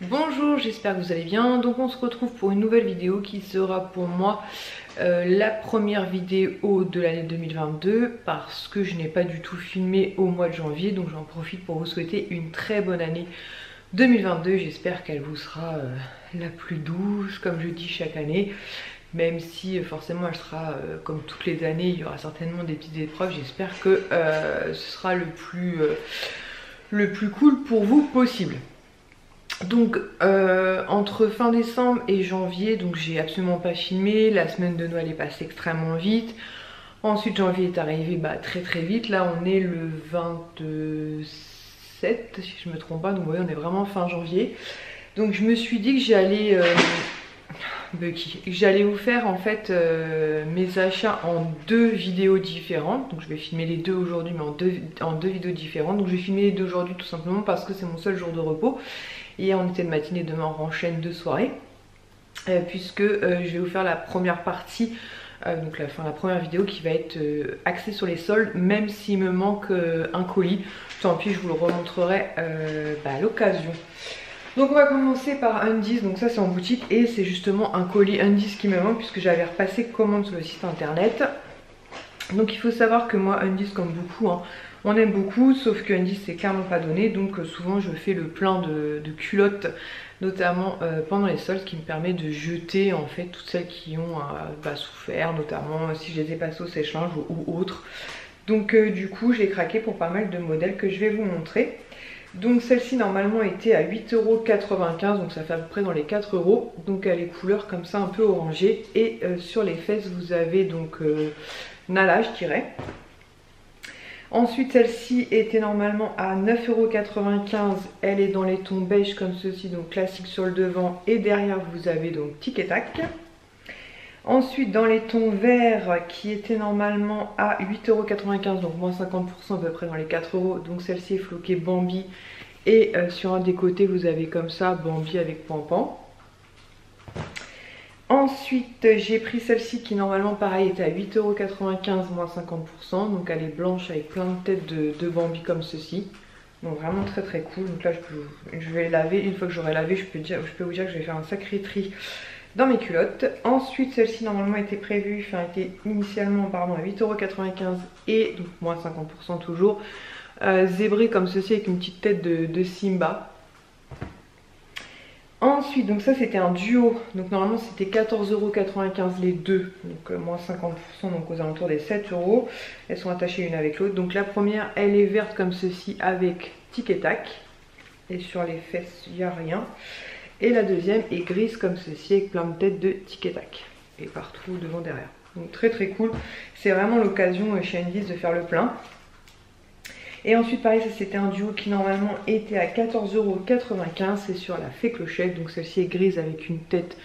Bonjour, j'espère que vous allez bien. Donc on se retrouve pour une nouvelle vidéo qui sera pour moi la première vidéo de l'année 2022 parce que je n'ai pas du tout filmé au mois de janvier, donc j'en profite pour vous souhaiter une très bonne année 2022. J'espère qu'elle vous sera la plus douce, comme je dis chaque année, même si forcément elle sera comme toutes les années, il y aura certainement des petites épreuves. J'espère que ce sera le plus cool pour vous possible. Donc entre fin décembre et janvier, donc j'ai absolument pas filmé. La semaine de Noël est passée extrêmement vite. Ensuite janvier est arrivé très vite. Là on est le 27 si je me trompe pas, donc vous voyez on est vraiment fin janvier. Donc je me suis dit que j'allais vous faire en fait mes achats en deux vidéos différentes. Donc je vais filmer les deux aujourd'hui mais en deux vidéos différentes. Donc je vais filmer les deux aujourd'hui tout simplement parce que c'est mon seul jour de repos. Hier on était de matinée, demain on enchaîne deux soirées. Puisque je vais vous faire la première partie, donc la première vidéo qui va être axée sur les soldes, même s'il me manque un colis. Tant pis, je vous le remontrerai à l'occasion. Donc on va commencer par Undies, donc ça c'est en boutique et c'est justement un colis Undies qui me manque puisque j'avais repassé commande sur le site internet. Donc il faut savoir que moi Undies comme beaucoup, on aime beaucoup, sauf que Undies c'est clairement pas donné, donc souvent je fais le plein de culottes, notamment pendant les soldes, ce qui me permet de jeter en fait toutes celles qui ont souffert, notamment si je les ai passées au sèche-linge ou autres. Donc du coup j'ai craqué pour pas mal de modèles que je vais vous montrer. Donc celle-ci normalement était à 8,95 €, donc ça fait à peu près dans les 4 €. Donc elle est couleur comme ça un peu orangée et sur les fesses vous avez donc Nala je dirais. Ensuite celle-ci était normalement à 9,95 €, elle est dans les tons beige comme ceci, donc classique sur le devant et derrière vous avez donc tic et tac. Ensuite dans les tons verts qui étaient normalement à 8,95 €, donc moins 50% à peu près dans les 4 €, donc celle-ci est floquée Bambi et sur un des côtés vous avez comme ça Bambi avec Pampan. Ensuite j'ai pris celle-ci qui normalement pareil était à 8,95 €, moins 50%, donc elle est blanche avec plein de têtes de Bambi comme ceci. Donc vraiment très cool. Donc là je vais laver, une fois que j'aurai lavé je peux vous dire que je vais faire un sacré tri dans mes culottes. Ensuite celle-ci normalement était initialement à 8,95 € et donc moins 50% toujours, zébrée comme ceci avec une petite tête de Simba. Ensuite donc ça c'était un duo, donc normalement c'était 14,95 € les deux, donc moins 50%, donc aux alentours des 7 €. Elles sont attachées l'une avec l'autre. Donc la première elle est verte comme ceci avec tic et tac et sur les fesses il n'y a rien. Et la deuxième est grise comme ceci avec plein de têtes de tic et tac. Et partout devant derrière. Donc très cool. C'est vraiment l'occasion chez Undies de faire le plein. Et ensuite pareil ça c'était un duo qui normalement était à 14,95 €. C'est sur la fée clochette. Donc celle-ci est grise avec une tête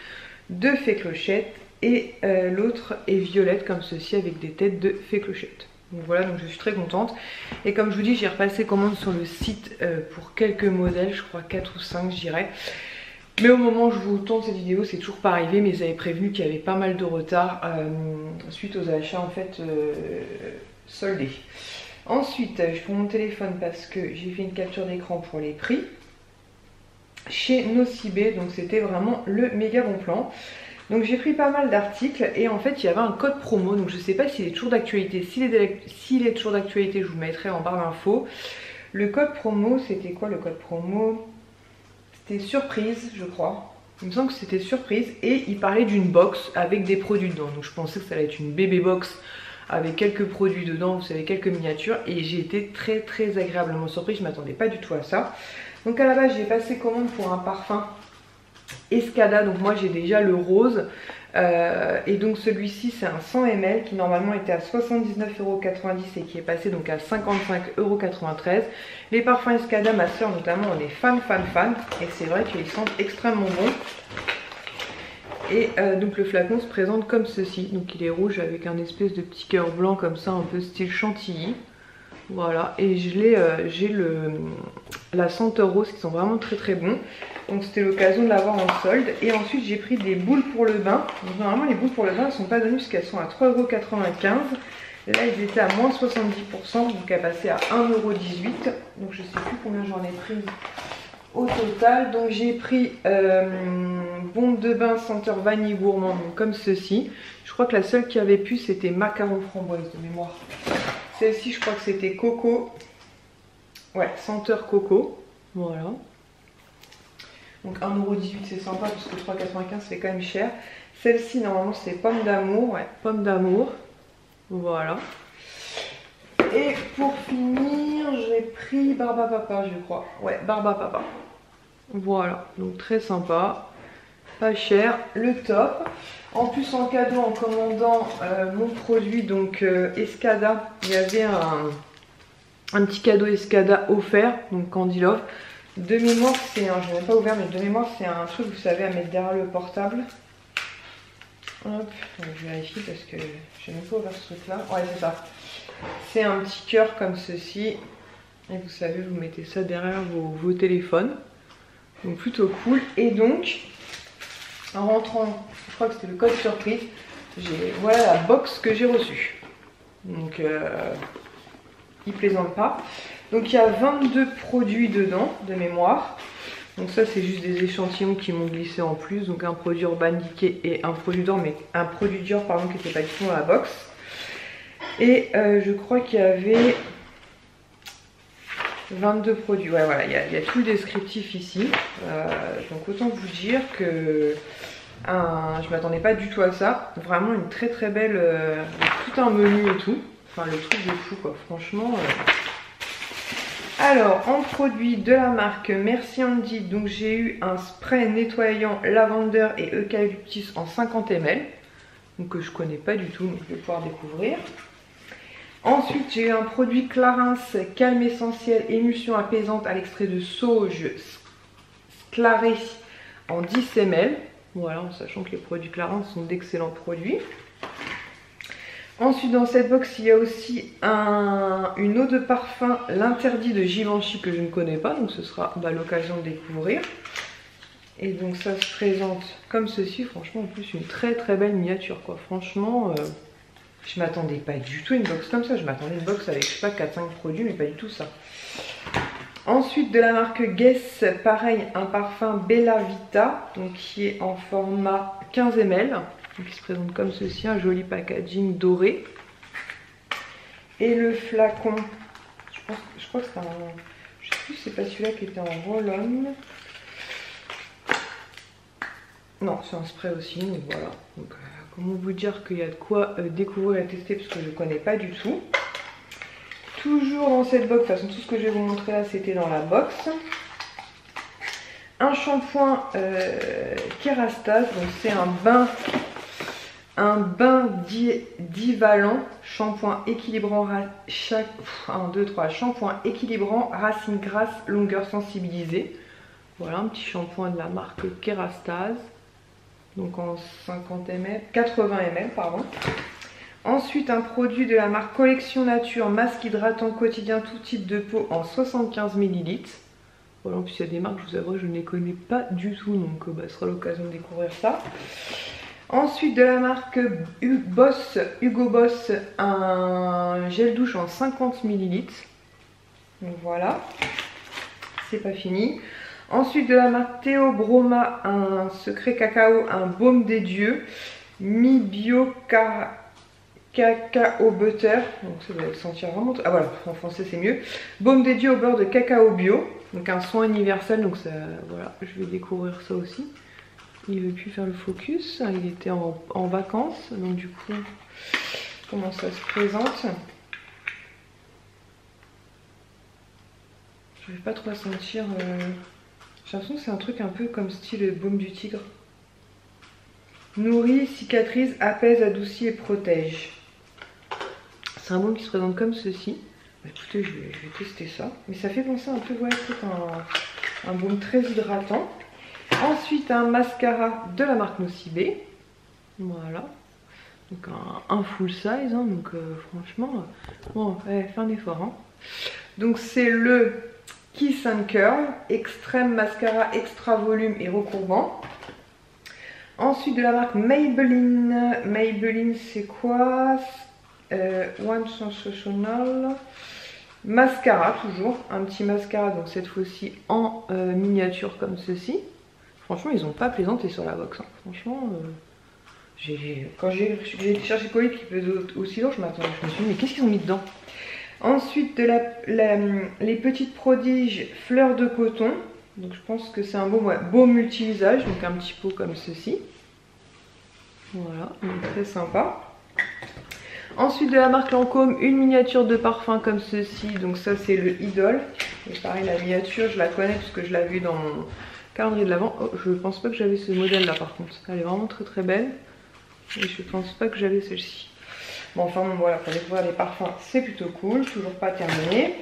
de fée clochette. Et l'autre est violette comme ceci avec des têtes de fée clochette. Donc voilà, donc je suis très contente. Et comme je vous dis j'ai repassé commande sur le site pour quelques modèles. Je crois 4 ou 5 je dirais. Mais au moment où je vous tourne cette vidéo, c'est toujours pas arrivé, mais ils avaient prévenu qu'il y avait pas mal de retard suite aux achats en fait soldés. Ensuite, je prends mon téléphone parce que j'ai fait une capture d'écran pour les prix chez Nocibé, donc c'était vraiment le méga bon plan. Donc j'ai pris pas mal d'articles et en fait il y avait un code promo, donc je sais pas s'il est toujours d'actualité. S'il est toujours d'actualité, je vous mettrai en barre d'infos. Le code promo, c'était quoi le code promo? C'était surprise, je crois. Il me semble que c'était surprise. Et il parlait d'une box avec des produits dedans. Donc je pensais que ça allait être une bébé box avec quelques produits dedans, vous savez, quelques miniatures. Et j'ai été très agréablement surprise. Je ne m'attendais pas du tout à ça. Donc à la base, j'ai passé commande pour un parfum Escada. Donc moi, j'ai déjà le rose. Et donc celui-ci, c'est un 100 ml qui normalement était à 79,90 € et qui est passé donc à 55,93 €. Les parfums Escada, ma soeur notamment, on est fan. Et c'est vrai qu'ils sentent extrêmement bon. Et donc le flacon se présente comme ceci. Donc il est rouge avec un espèce de petit cœur blanc comme ça, un peu style chantilly. Voilà, et j'ai la senteur rose qui sont vraiment très bons. Donc c'était l'occasion de l'avoir en solde. Et ensuite j'ai pris des boules pour le bain. Donc normalement les boules pour le bain elles sont pas données puisqu'elles sont à 3,95 €. Là ils étaient à moins 70%, donc elles passaient à 1,18 €. Donc je sais plus combien j'en ai pris au total. Donc j'ai pris bombe de bain senteur vanille gourmand, donc comme ceci. Je crois que la seule qui avait pu c'était macaron framboise de mémoire. Celle-ci je crois que c'était coco. Ouais, senteur coco. Voilà. Donc 1,18 € c'est sympa parce que 3,95 c'est quand même cher. Celle-ci normalement c'est pomme d'amour. Ouais, pomme d'amour. Voilà. Et pour finir, j'ai pris Barbapapa, je crois. Ouais, Barbapapa. Voilà, donc très sympa. Pas cher, le top. En plus, en cadeau, en commandant mon produit, donc Escada, il y avait un petit cadeau Escada offert, donc Candy Love. De mémoire, c'est un, je n'ai pas ouvert, mais de mémoire, c'est un truc, vous savez, à mettre derrière le portable. Hop, je vérifie parce que je n'ai pas ouvert ce truc-là. Ouais, c'est ça. C'est un petit cœur comme ceci. Et vous savez, vous mettez ça derrière vos téléphones. Donc plutôt cool. Et donc, en rentrant, je crois que c'était le code surprise, voilà la box que j'ai reçue. Donc, il plaisante pas. Donc il y a 22 produits dedans, de mémoire. Donc ça c'est juste des échantillons qui m'ont glissé en plus. Donc un produit Urban Decay et un produit Dior, mais un produit Dior pardon qui n'était pas du tout dans la box. Et je crois qu'il y avait 22 produits. Ouais voilà, il y a tout le descriptif ici. Donc autant vous dire que je m'attendais pas du tout à ça. Vraiment une très très belle, tout un menu et tout. Enfin le truc de fou quoi, franchement. Alors, en produit de la marque Merci Andy, donc j'ai eu un spray nettoyant lavender et eucalyptus en 50 ml. Donc que je connais pas du tout, donc je vais pouvoir découvrir. Ensuite, j'ai eu un produit Clarins calme essentiel, émulsion apaisante à l'extrait de sauge Sclaré en 10 ml. Voilà, en sachant que les produits Clarins sont d'excellents produits. Ensuite dans cette box il y a aussi une eau de parfum, l'interdit de Givenchy que je ne connais pas, donc ce sera l'occasion de découvrir. Et donc ça se présente comme ceci, franchement en plus une très très belle miniature quoi, franchement je m'attendais pas du tout à une box comme ça, je m'attendais à une box avec je sais pas 4-5 produits mais pas du tout ça. Ensuite de la marque Guess, pareil un parfum Bella Vita, donc qui est en format 15 ml. Donc il se présente comme ceci, un joli packaging doré. Et le flacon, je crois que c'est un... Je sais plus si c'est pas celui-là qui était en roll-on. Non, c'est un spray aussi, donc voilà. Donc, comment vous dire qu'il y a de quoi découvrir et tester parce que je ne connais pas du tout. Toujours dans cette box, de toute façon tout ce que je vais vous montrer là c'était dans la box. Un shampoing Kerastase, donc c'est un bain divalant, shampoing équilibrant, shampoing équilibrant, racine grasse, longueur sensibilisée. Voilà un petit shampoing de la marque Kerastase, donc en 50 ml, 80 ml pardon. Ensuite un produit de la marque Collection Nature, masque hydratant quotidien tout type de peau en 75 ml. Voilà, en plus il y a des marques, je vous avoue, je ne les connais pas du tout, donc ce sera l'occasion de découvrir ça. Ensuite de la marque Hugo Boss, un gel douche en 50 ml. Donc voilà, c'est pas fini. Ensuite de la marque Théo Broma, un secret cacao, un baume des dieux, mi-bio cacao butter. Donc ça doit sentir vraiment... Ah voilà, en français c'est mieux. Baume des dieux au beurre de cacao bio. Donc un soin universel, donc ça, voilà, je vais découvrir ça aussi. Il ne veut plus faire le focus, il était en vacances, donc du coup, comment ça se présente? Je ne vais pas trop sentir, j'ai l'impression que c'est un truc un peu comme style baume du tigre. Nourrit, cicatrise, apaise, adoucit et protège. C'est un baume qui se présente comme ceci. Bah, écoutez, je vais tester ça. Mais ça fait penser un peu, ouais, c'est un baume très hydratant. Ensuite un mascara de la marque Nocibé, voilà, donc un full size, hein, donc franchement, bon, ouais, fait un effort. Hein. Donc c'est le Kiss and Curl, extrême mascara extra volume et recourbant. Ensuite de la marque Maybelline, Maybelline c'est quoi? One Sensational, Mascara toujours, un petit mascara, donc cette fois-ci en miniature comme ceci. Franchement, ils n'ont pas plaisanté sur la box. Hein. Franchement, quand j'ai été chercher Colette qui pesait aussi lourd, je me suis dit, mais qu'est-ce qu'ils ont mis dedans? Ensuite, les petites prodiges fleurs de coton. Donc je pense que c'est un beau multi-usage, donc un petit pot comme ceci. Voilà, donc très sympa. Ensuite de la marque Lancôme, une miniature de parfum comme ceci. Donc ça c'est le Idol. Et pareil, la miniature, je la connais parce que je l'ai vue dans mon calendrier de l'Avent. Oh, je pense pas que j'avais ce modèle là par contre. Elle est vraiment très très belle. Et je pense pas que j'avais celle-ci. Bon, enfin bon, voilà, pour découvrir les parfums, c'est plutôt cool. Toujours pas terminé.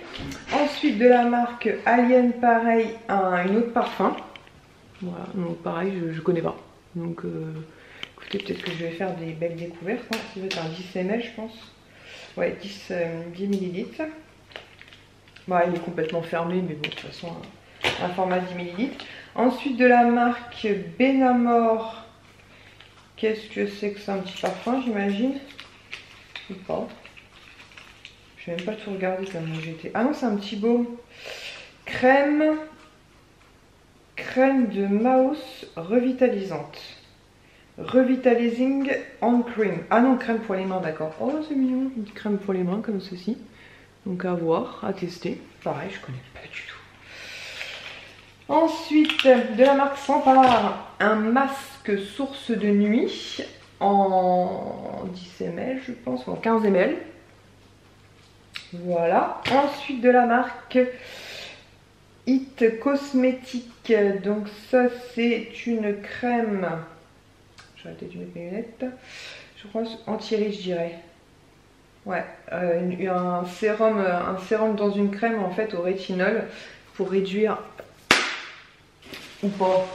Ensuite de la marque Alien, pareil, une autre parfum. Voilà, donc pareil, je connais pas. Donc écoutez, peut-être que je vais faire des belles découvertes. Hein. Ça va être un 10 ml, je pense. Ouais, 10 ml. Bon, il est complètement fermé, mais bon, de toute façon, un format 10 ml. Ensuite de la marque Benamor. Qu'est-ce que c'est que ça? Un petit parfum, j'imagine. Ou pas. Je vais même pas tout regarder comme j'étais. Ah non, c'est un petit baume. Crème de Mousse revitalisante. Revitalizing hand cream. Ah non, crème pour les mains, d'accord. Oh, c'est mignon. Une petite crème pour les mains comme ceci. Donc à voir, à tester. Pareil, je connais pas du tout. Ensuite, de la marque Sampar, un masque source de nuit en 10 ml, je pense, en 15 ml. Voilà. Ensuite, de la marque It Cosmétique. Donc ça, c'est une crème. J'ai arrêté de mettre mes lunettes. Je crois anti-riche, je dirais. Ouais, un sérum dans une crème en fait au rétinol pour réduire ou pas.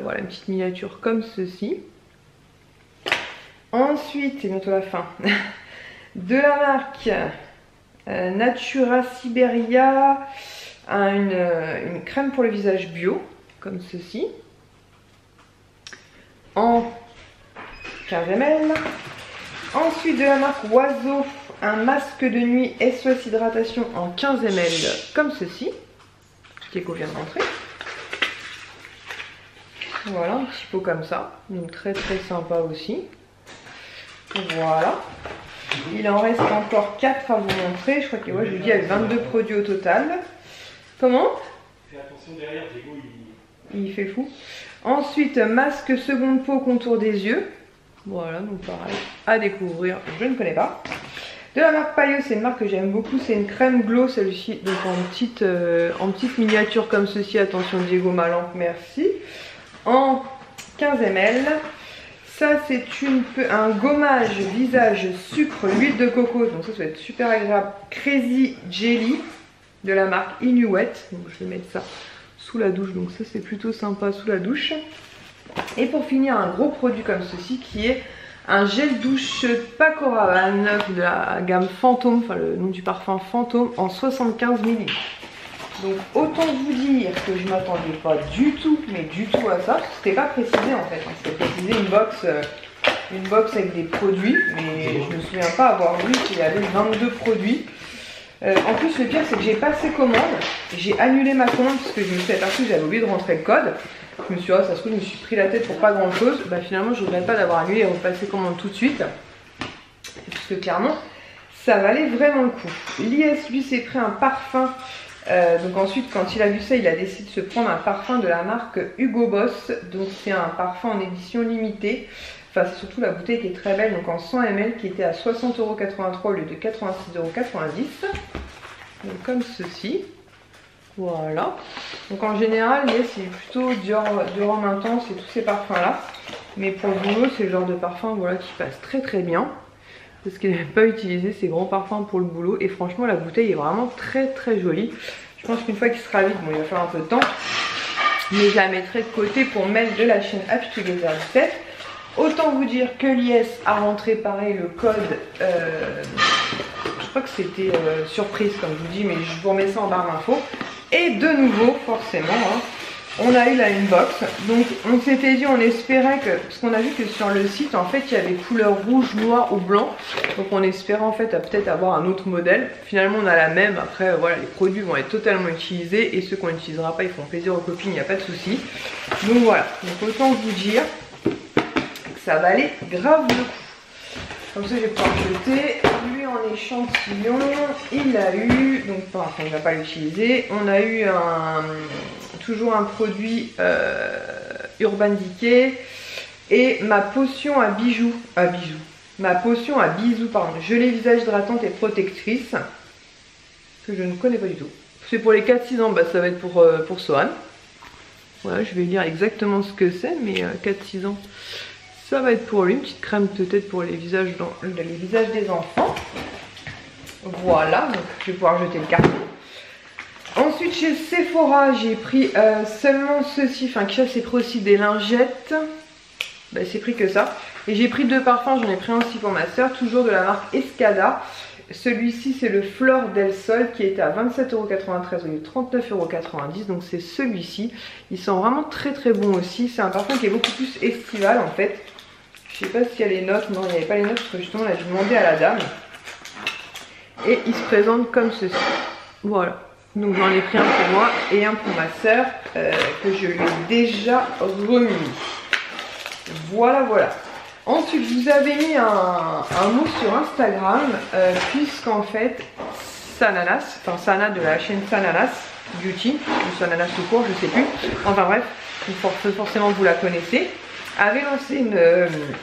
Voilà, une petite miniature comme ceci. Ensuite, c'est bientôt la fin. De la marque Natura Siberia, une crème pour le visage bio, comme ceci. En 15 ml. Ensuite, de la marque Oiseau, un masque de nuit SOS Hydratation en 15 ml, comme ceci. Qui vient de rentrer. Voilà, un petit pot comme ça. Donc très très sympa aussi. Voilà. Il en reste encore 4 à vous montrer. Je crois que ouais, je vous dis, il y a 22 produits au total. Comment? Fais attention derrière, Diego, il fait fou. Ensuite, masque seconde peau contour des yeux. Voilà, donc pareil, à découvrir. Je ne connais pas. De la marque Paillot, c'est une marque que j'aime beaucoup, c'est une crème glow celle-ci, donc en petite miniature comme ceci, attention Diego ma lampe, merci, en 15 ml. Ça c'est un gommage visage sucre, huile de coco, donc ça va être super agréable, Crazy Jelly de la marque Inuit, donc je vais mettre ça sous la douche, donc ça c'est plutôt sympa sous la douche. Et pour finir, un gros produit comme ceci qui est un gel douche Paco Rabanne de la gamme Fantôme, enfin le nom du parfum Fantôme en 75 ml. Donc autant vous dire que je m'attendais pas du tout, mais du tout à ça. C'était pas précisé en fait, c'était précisé une box avec des produits, mais je me souviens pas avoir vu qu'il y avait 22 produits. En plus le pire c'est que j'ai passé commande, j'ai annulé ma commande parce que je me suis aperçue que j'avais oublié de rentrer le code. Je me suis dit, oh, ça se trouve, je me suis pris la tête pour pas grand chose. Bah, finalement, je ne regrette pas d'avoir annulé et repassé commande tout de suite. Parce que clairement, ça valait vraiment le coup. L'IS, lui, s'est pris un parfum. Donc ensuite, quand il a vu ça, il a décidé de se prendre un parfum de la marque Hugo Boss. Donc c'est un parfum en édition limitée. Enfin, c'est surtout la bouteille qui est très belle. Donc en 100 ml, qui était à 60,83 € au lieu de 86,90 €. Donc comme ceci. Voilà. Donc en général, c'est plutôt du rhum intense et tous ces parfums là. Mais pour le boulot, c'est le genre de parfum voilà, qui passe très très bien. Parce qu'il n'aime pas utiliser ces grands parfums pour le boulot. Et franchement, la bouteille est vraiment très très jolie. Je pense qu'une fois qu'il sera vide, bon, il va falloir un peu de temps. Mais je la mettrai de côté pour mettre de la chaîne Happy Together 17. Autant vous dire que l'IS a rentré pareil le code. Je crois que c'était surprise comme je vous dis, mais je vous remets ça en barre d'infos. Et de nouveau, forcément, hein, on a eu la inbox. Donc on s'était dit, on espérait que, parce qu'on a vu que sur le site en fait il y avait couleur rouge, noir ou blanc, donc on espérait en fait peut-être avoir un autre modèle. Finalement on a la même. Après voilà, les produits vont être totalement utilisés et ceux qu'on n'utilisera pas ils font plaisir aux copines, il n'y a pas de souci. Donc voilà, donc autant vous dire que ça valait grave le coup. Comme ça je vais pouvoir jeter. Lui en échantillon, il a eu, donc enfin il ne va pas l'utiliser, on a eu toujours un produit Urban Decay et ma potion à bijoux, ma potion à bisous, pardon, gelée visage hydratante et protectrice, que je ne connais pas du tout. C'est pour les 4-6 ans, bah, ça va être pour Sohan. Voilà, je vais lire exactement ce que c'est, mais 4-6 ans. Ça va être pour lui, une petite crème peut-être pour les visages, les visages des enfants. Voilà, donc je vais pouvoir jeter le carton. Ensuite chez Sephora, j'ai pris seulement ceci, enfin qui c'est pris aussi des lingettes. Ben, c'est pris que ça. Et j'ai pris 2 parfums, j'en ai pris un aussi pour ma soeur, toujours de la marque Escada. Celui-ci c'est le Fleur del Sol qui était à 27,93 € au lieu de 39,90 €. Donc c'est celui-ci. Il sent vraiment très très bon aussi. C'est un parfum qui est beaucoup plus estival en fait. Je sais pas s'il y a les notes, non il n'y avait pas les notes parce que justement là j'ai demandé à la dame. Et il se présente comme ceci. Voilà. Donc j'en ai pris un pour moi et un pour ma soeur que je lui ai déjà remis. Voilà, voilà. Ensuite, je vous avais mis un mot sur Instagram puisqu'en fait, Sananas, enfin Sana de la chaîne Sananas Beauty, ou Sananas tout court, je sais plus. Enfin bref, forcément vous la connaissez, avait lancé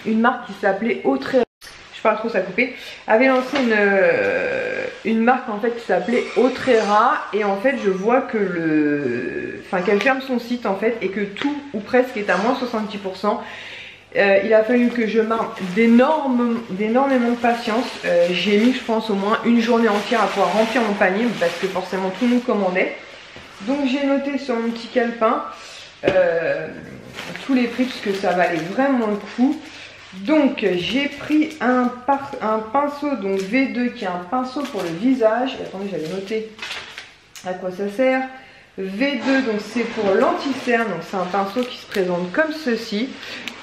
une marque qui s'appelait Autrera. Je parle trop, ça a coupé. Avait lancé une marque en fait qui s'appelait Autrera et en fait je vois que qu'elle ferme son site en fait et que tout ou presque est à moins 70%. Il a fallu que je marque d'énormément de patience. J'ai mis je pense au moins une journée entière à pouvoir remplir mon panier parce que forcément tout le monde commandait. Donc j'ai noté sur mon petit calepin tous les prix puisque ça valait vraiment le coup. Donc j'ai pris un pinceau donc V2 qui est un pinceau pour le visage. Attendez, j'avais noté à quoi ça sert. V2 donc c'est pour l'anti-cerne, donc c'est un pinceau qui se présente comme ceci.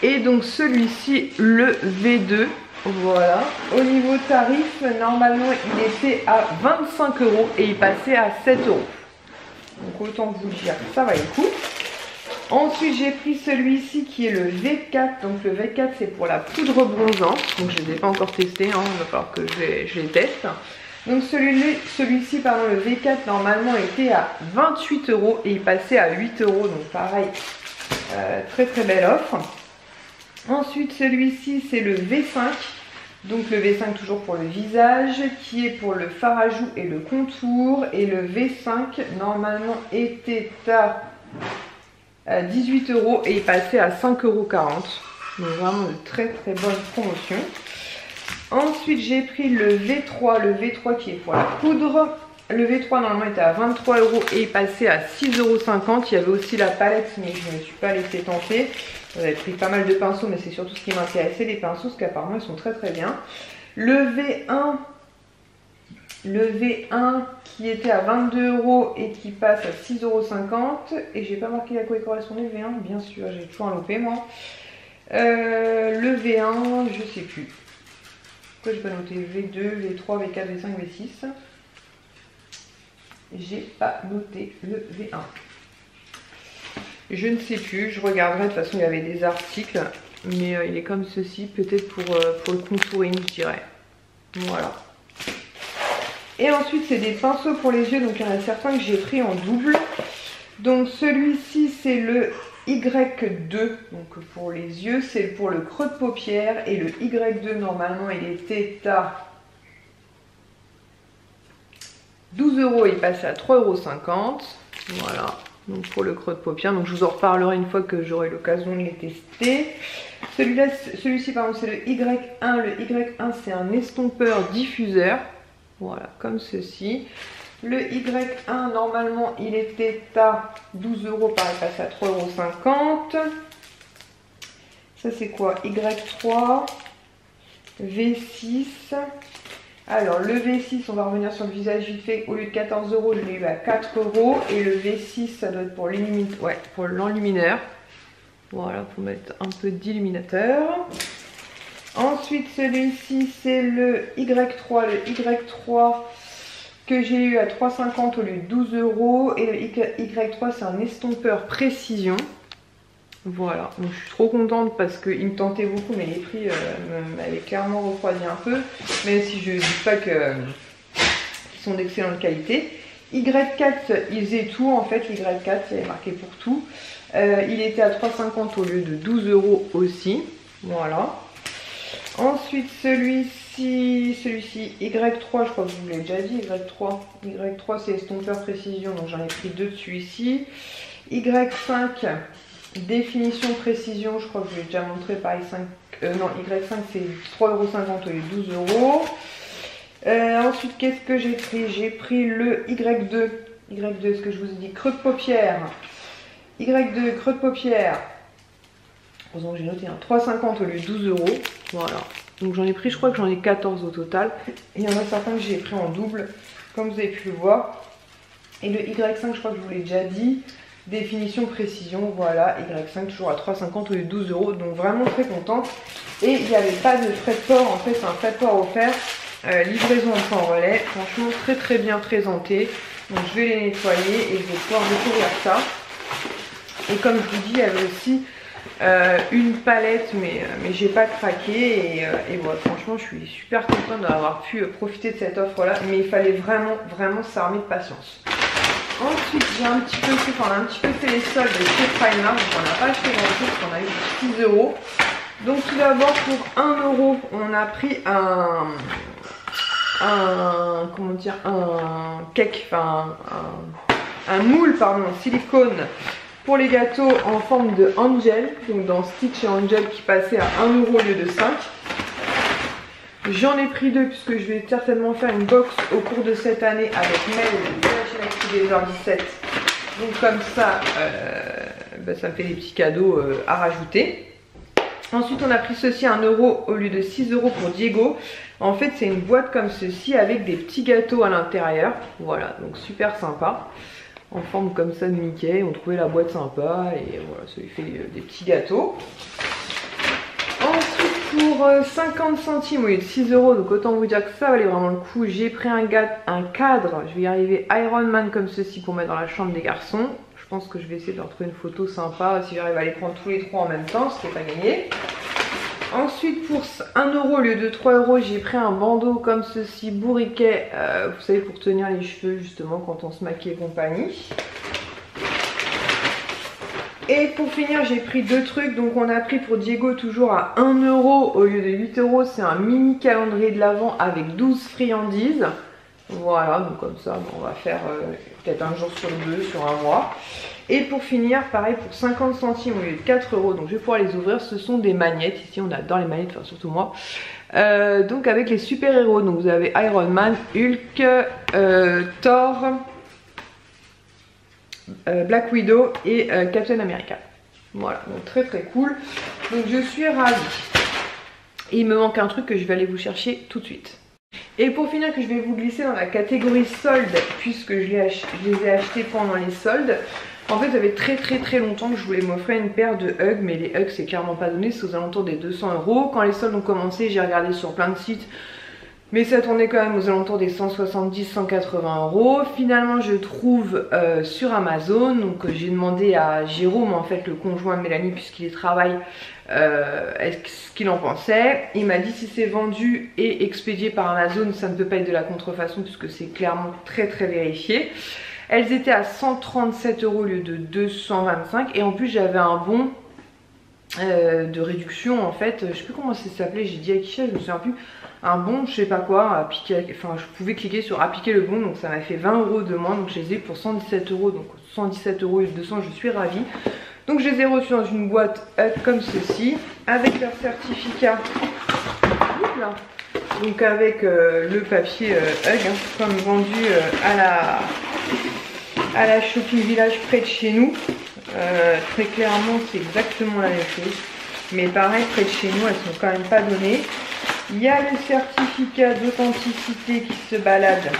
Et donc celui-ci le V2, voilà. Au niveau tarif, normalement il était à 25 € et il passait à 7 €. Donc autant vous dire que ça va le coup. Ensuite j'ai pris celui-ci qui est le V4. Donc le V4 c'est pour la poudre bronzante. Donc je ne les ai pas encore testés, hein. Il va falloir que je les teste. Donc celui-ci pardon, le V4 normalement était à 28 € et il passait à 8 €. Donc pareil, très très belle offre. Ensuite celui-ci c'est le V5. Donc le V5 toujours pour le visage qui est pour le fard à joues et le contour. Et le V5 normalement était à 18 € et il passait à 5,40 €. Donc vraiment de très très bonne promotion. Ensuite j'ai pris le V3 qui est pour la poudre. Le V3 normalement était à 23 € et il passait à 6,50 €. Il y avait aussi la palette mais je ne me suis pas laissé tenter. J'avais pris pas mal de pinceaux mais c'est surtout ce qui m'intéressait, les pinceaux parce qu'apparemment ils sont très très bien. Le V1 qui était à 22 € et qui passe à 6,50 €. Et j'ai pas marqué à quoi il correspondait le V1, bien sûr, j'ai toujours un loupé moi. Le V1, je sais plus. Pourquoi j'ai pas noté V2, V3, V4, V5, V6? J'ai pas noté le V1. Je ne sais plus, je regarderai, de toute façon il y avait des articles. Mais il est comme ceci, peut-être pour le contouring je dirais. Voilà. Et ensuite c'est des pinceaux pour les yeux, donc il y en a certains que j'ai pris en double. Donc celui-ci c'est le Y2, donc pour les yeux, c'est pour le creux de paupière. Et le Y2 normalement il était à 12 €, il passait à 3,50 €. Voilà, donc pour le creux de paupière. Donc je vous en reparlerai une fois que j'aurai l'occasion de les tester. Celui-ci pardon c'est le Y1. Le Y1 c'est un estompeur diffuseur. Voilà, comme ceci. Le Y1, normalement, il était à 12 €, pareil, passé à 3,50 €. Ça, c'est quoi? Y3, V6, Alors le V6, on va revenir sur le visage vite fait. Au lieu de 14 €, je l'ai eu à 4 €. Et le V6, ça doit être pour l'enlumineur. Voilà, pour mettre un peu d'illuminateur. Ensuite, celui-ci, c'est le Y3. Le Y3 que j'ai eu à 3,50 € au lieu de 12 €. Et le Y3, c'est un estompeur précision. Voilà, donc je suis trop contente parce qu'il me tentait beaucoup, mais les prix m'avaient clairement refroidi un peu. Même si je ne dis pas qu'ils sont d'excellente qualité. Y4, il faisait tout en fait. Y4, il avait marqué pour tout. Il était à 3,50 € au lieu de 12 € aussi. Voilà. Ensuite, celui-ci, Y3, je crois que je vous l'ai déjà dit. Y3, c'est estompeur précision, donc j'en ai pris 2 de celui-ci. Y5, définition précision, je crois que je l'ai déjà montré, pareil, non, Y5 c'est 3,50 € au lieu de 12 €. Ensuite, qu'est-ce que j'ai pris? J'ai pris le Y2. Y2, ce que je vous ai dit, creux de paupière. Y2, creux de paupière. Heureusement que j'ai noté un 3,50 € au lieu de 12 €. Voilà. Donc j'en ai pris, je crois que j'en ai 14 au total. Et il y en a certains que j'ai pris en double, comme vous avez pu le voir. Et le Y5, je crois que je vous l'ai déjà dit. Définition précision, voilà, Y5 toujours à 3,50 € au lieu de 12 €, donc vraiment très contente. Et il n'y avait pas de frais de port, en fait c'est un frais de port offert, livraison en point relais, franchement très bien présenté. Donc je vais les nettoyer et je vais pouvoir découvrir ça. Et comme je vous dis, il y avait aussi une palette, mais j'ai pas craqué et voilà, franchement je suis super contente d'avoir pu profiter de cette offre là, mais il fallait vraiment s'armer de patience. Ensuite, j'ai un petit peu fait les soldes chez Primark, donc on n'a pas acheté grand chose, on a eu 6 €. Donc tout d'abord pour 1 €, on a pris un cake, enfin un moule pardon, en silicone pour les gâteaux en forme de angel, donc dans Stitch et Angel qui passait à 1 € au lieu de 5. J'en ai pris 2 puisque je vais certainement faire une box au cours de cette année avec Mel de la chaîne des heures 17. Donc comme ça, ça me fait des petits cadeaux à rajouter. Ensuite on a pris ceci à 1 € au lieu de 6 € pour Diego. En fait c'est une boîte comme ceci avec des petits gâteaux à l'intérieur. Voilà, donc super sympa. En forme comme ça de Mickey, on trouvait la boîte sympa et voilà, ça lui fait des petits gâteaux. Ensuite pour 50 centimes au lieu de 6 €, donc autant vous dire que ça valait vraiment le coup, j'ai pris un cadre, je vais y arriver, Iron Man comme ceci pour mettre dans la chambre des garçons. Je pense que je vais essayer de leur trouver une photo sympa, si j'arrive à les prendre tous les trois en même temps, ce qui n'est pas gagné. Ensuite pour 1 € au lieu de 3 €, j'ai pris un bandeau comme ceci, bourriquet, vous savez, pour tenir les cheveux justement quand on se maquille et compagnie. Et pour finir, j'ai pris 2 trucs. Donc on a pris pour Diego toujours à 1 € au lieu de 8 €. C'est un mini calendrier de l'Avent avec 12 friandises. Voilà, donc comme ça, on va faire peut-être un jour sur 2, sur un mois. Et pour finir, pareil, pour 50 centimes au lieu de 4 €, donc je vais pouvoir les ouvrir. Ce sont des magnettes. Ici, on adore les magnettes, enfin surtout moi. Donc avec les super-héros. Donc vous avez Iron Man, Hulk, Thor, Black Widow et Captain America. Voilà, donc très cool. Donc je suis ravie. Et il me manque un truc que je vais aller vous chercher tout de suite. Et pour finir, que je vais vous glisser dans la catégorie soldes, puisque je les ai achetés pendant les soldes. En fait, ça fait très longtemps que je voulais m'offrir une paire de Hugg, mais les Hugg c'est clairement pas donné, c'est aux alentours des 200 €. Quand les soldes ont commencé, j'ai regardé sur plein de sites, mais ça tournait quand même aux alentours des 170-180 €. Finalement, je trouve sur Amazon. Donc j'ai demandé à Jérôme, en fait le conjoint de Mélanie, puisqu'il travaille, ce qu'il en pensait. Il m'a dit si c'est vendu et expédié par Amazon, ça ne peut pas être de la contrefaçon puisque c'est clairement très vérifié. Elles étaient à 137 € au lieu de 225 € et en plus j'avais un bon de réduction en fait, je sais plus comment ça s'appelait, j'ai dit à Kisha, je me souviens plus, un bon je sais pas quoi, à piquer, enfin je pouvais cliquer sur appliquer le bon, donc ça m'a fait 20 € de moins, donc je les ai pour 117 €, donc 117 € et 200, je suis ravie. Donc je les ai reçus dans une boîte comme ceci, avec leur certificat, donc avec le papier Hugg, comme vendu à la Shopping Village près de chez nous. Très clairement c'est exactement la même chose, mais pareil près de chez nous elles sont quand même pas données. Il y a le certificat d'authenticité qui se balade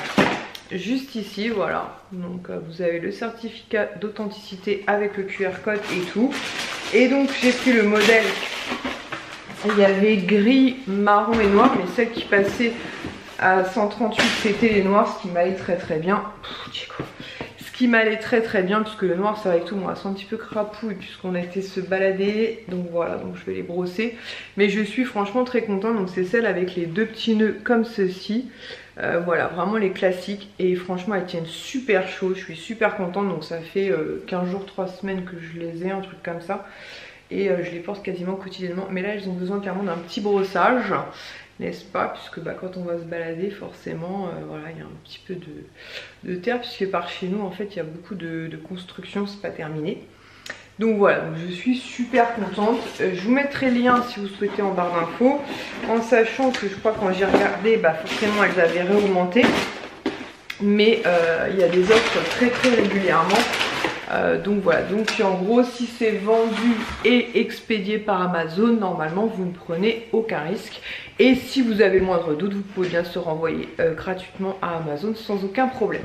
juste ici, voilà. Donc vous avez le certificat d'authenticité avec le QR code et tout. Et donc j'ai pris le modèle. Il y avait gris, marron et noir, mais celle qui passait à 138 c'était les noirs, ce qui m'allait très bien. Ce qui m'allait très bien, puisque le noir c'est vrai que tout moi c'est un petit peu crapouille puisqu'on a été se balader. Donc voilà, donc je vais les brosser. Mais je suis franchement très contente. Donc c'est celle avec les deux petits nœuds comme ceci. Voilà, vraiment les classiques. Et franchement elles tiennent super chaud. Je suis super contente. Donc ça fait 15 jours, 3 semaines que je les ai, un truc comme ça. Et je les porte quasiment quotidiennement. Mais là elles ont besoin carrément d'un petit brossage, n'est-ce pas, puisque quand on va se balader forcément voilà, il y a un petit peu de terre, puisque par chez nous en fait il y a beaucoup de construction, c'est pas terminé. Donc voilà, donc je suis super contente. Je vous mettrai le lien si vous souhaitez en barre d'infos, en sachant que je crois quand j'ai regardé forcément elles avaient réaugmenté, mais il y a des offres très régulièrement. Donc voilà, donc en gros si c'est vendu et expédié par Amazon, normalement vous ne prenez aucun risque. Et si vous avez le moindre doute, vous pouvez bien se renvoyer gratuitement à Amazon sans aucun problème.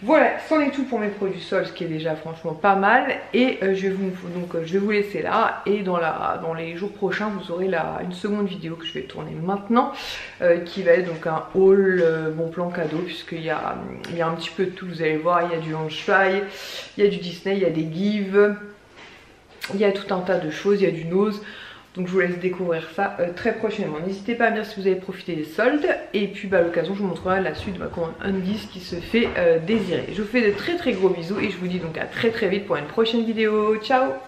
Voilà, c'en est tout pour mes produits sols, ce qui est déjà franchement pas mal. Et je vais vous laisser là. Et dans les jours prochains, vous aurez une seconde vidéo que je vais tourner maintenant, qui va être donc un haul bon plan cadeau, puisqu'il y a un petit peu de tout. Vous allez voir, il y a du Launchfly, il y a du Disney, il y a des Give, il y a tout un tas de choses, il y a du Nose. Donc je vous laisse découvrir ça très prochainement. N'hésitez pas à me dire si vous avez profité des soldes. Et puis à l'occasion je vous montrerai la suite de ma commande Undies qui se fait désirer. Je vous fais de très gros bisous et je vous dis donc à très vite pour une prochaine vidéo. Ciao!